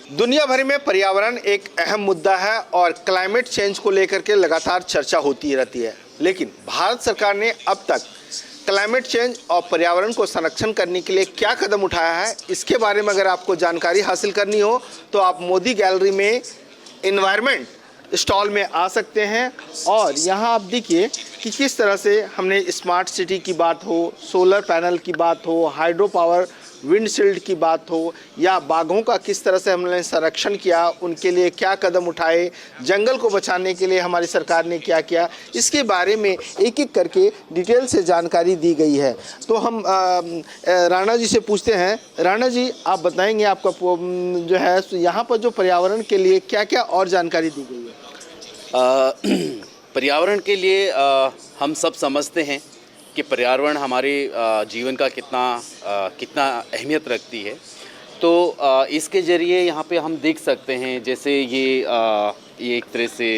दुनिया भर में पर्यावरण एक अहम मुद्दा है और क्लाइमेट चेंज को लेकर के लगातार चर्चा होती रहती है। लेकिन भारत सरकार ने अब तक क्लाइमेट चेंज और पर्यावरण को संरक्षण करने के लिए क्या कदम उठाया है, इसके बारे में अगर आपको जानकारी हासिल करनी हो तो आप मोदी गैलरी में इन्वायरमेंट स्टॉल में आ सकते हैं। और यहाँ आप देखिए कि किस तरह से हमने स्मार्ट सिटी की बात हो, सोलर पैनल की बात हो, हाइड्रो पावर विंडशील्ड की बात हो, या बाघों का किस तरह से हमने संरक्षण किया, उनके लिए क्या कदम उठाए, जंगल को बचाने के लिए हमारी सरकार ने क्या किया, इसके बारे में एक एक करके डिटेल से जानकारी दी गई है। तो हम राणा जी से पूछते हैं। राणा जी, आप बताएंगे आपका जो है यहाँ पर जो पर्यावरण के लिए क्या क्या और जानकारी दी गई है? पर्यावरण के लिए हम सब समझते हैं कि पर्यावरण हमारे जीवन का कितना अहमियत रखती है। तो इसके ज़रिए यहाँ पे हम देख सकते हैं, जैसे ये एक तरह से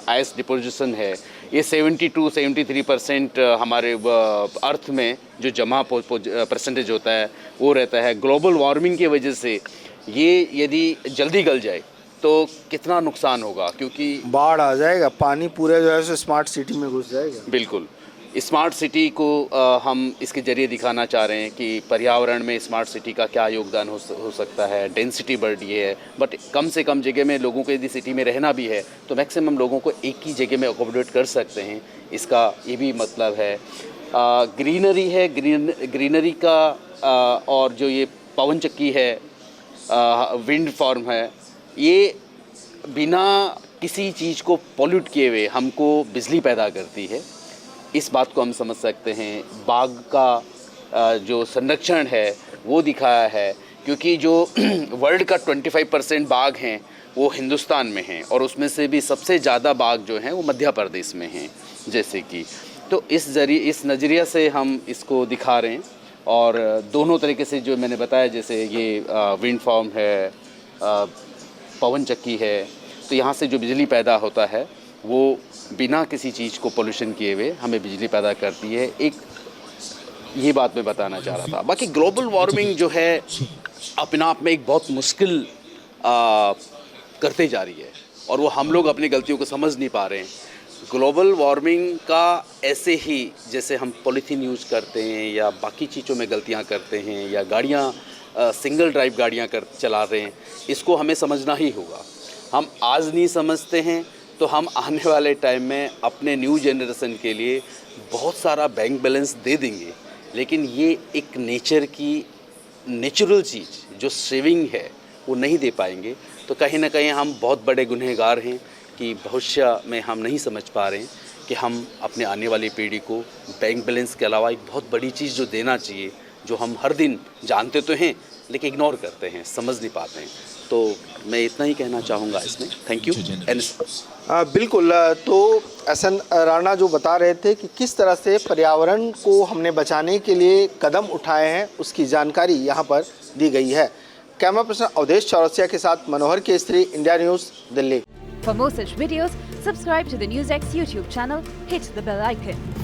आइस डिपोजिशन है, ये 72-73% हमारे अर्थ में जो जमा परसेंटेज होता है वो रहता है। ग्लोबल वार्मिंग की वजह से ये यदि जल्दी गल जाए तो कितना नुकसान होगा, क्योंकि बाढ़ आ जाएगा, पानी पूरे जो है स्मार्ट सिटी में घुस जाएगा। बिल्कुल, स्मार्ट सिटी को हम इसके ज़रिए दिखाना चाह रहे हैं कि पर्यावरण में स्मार्ट सिटी का क्या योगदान हो सकता है। डेंसिटी बढ़ रही है, बट कम से कम जगह में लोगों को यदि सिटी में रहना भी है तो मैक्सिमम लोगों को एक ही जगह में अकोमोडेट कर सकते हैं, इसका ये भी मतलब है। ग्रीनरी है, ग्रीनरी का और जो ये पवन चक्की है, विंड फार्म है, ये बिना किसी चीज़ को पॉल्यूट किए हुए हमको बिजली पैदा करती है। इस बात को हम समझ सकते हैं। बाघ का जो संरक्षण है वो दिखाया है, क्योंकि जो वर्ल्ड का 25% बाघ हैं वो हिंदुस्तान में हैं, और उसमें से भी सबसे ज़्यादा बाघ जो हैं वो मध्य प्रदेश में हैं जैसे कि। तो इस नज़रिया से हम इसको दिखा रहे हैं। और दोनों तरीके से जो मैंने बताया, जैसे ये विंड फार्म है, पवन चक्की है, तो यहाँ से जो बिजली पैदा होता है वो बिना किसी चीज़ को पोल्यूशन किए हुए हमें बिजली पैदा करती है। एक ये बात मैं बताना चाह रहा था। बाकी ग्लोबल वार्मिंग जो है अपने आप में एक बहुत मुश्किल करते जा रही है, और वो हम लोग अपनी गलतियों को समझ नहीं पा रहे हैं। ग्लोबल वार्मिंग का ऐसे ही जैसे हम पॉलीथीन यूज़ करते हैं या बाकी चीज़ों में गलतियाँ करते हैं, या गाड़ियाँ सिंगल ड्राइव गाड़ियाँ चला रहे हैं, इसको हमें समझना ही होगा। हम आज नहीं समझते हैं तो हम आने वाले टाइम में अपने न्यू जनरेशन के लिए बहुत सारा बैंक बैलेंस दे देंगे, लेकिन ये एक नेचुरल चीज़ जो सेविंग है वो नहीं दे पाएंगे। तो कहीं ना कहीं हम बहुत बड़े गुनहगार हैं कि भविष्य में हम नहीं समझ पा रहे हैं कि हम अपने आने वाली पीढ़ी को बैंक बैलेंस के अलावा एक बहुत बड़ी चीज़ जो देना चाहिए, जो हम हर दिन जानते तो हैं लेकिन इग्नोर करते हैं, समझ नहीं पाते हैं। तो मैं इतना ही कहना चाहूँगा इसमें। Thank you. बिल्कुल। तो एसएन राणा जो बता रहे थे कि किस तरह से पर्यावरण को हमने बचाने के लिए कदम उठाए हैं, उसकी जानकारी यहाँ पर दी गई है। कैमरा पर्सन अवधेश चौरसिया के साथ Manohar Kesari, India News, Delhi. For more such videos, subscribe to the NewsX YouTube channel, hit the bell icon.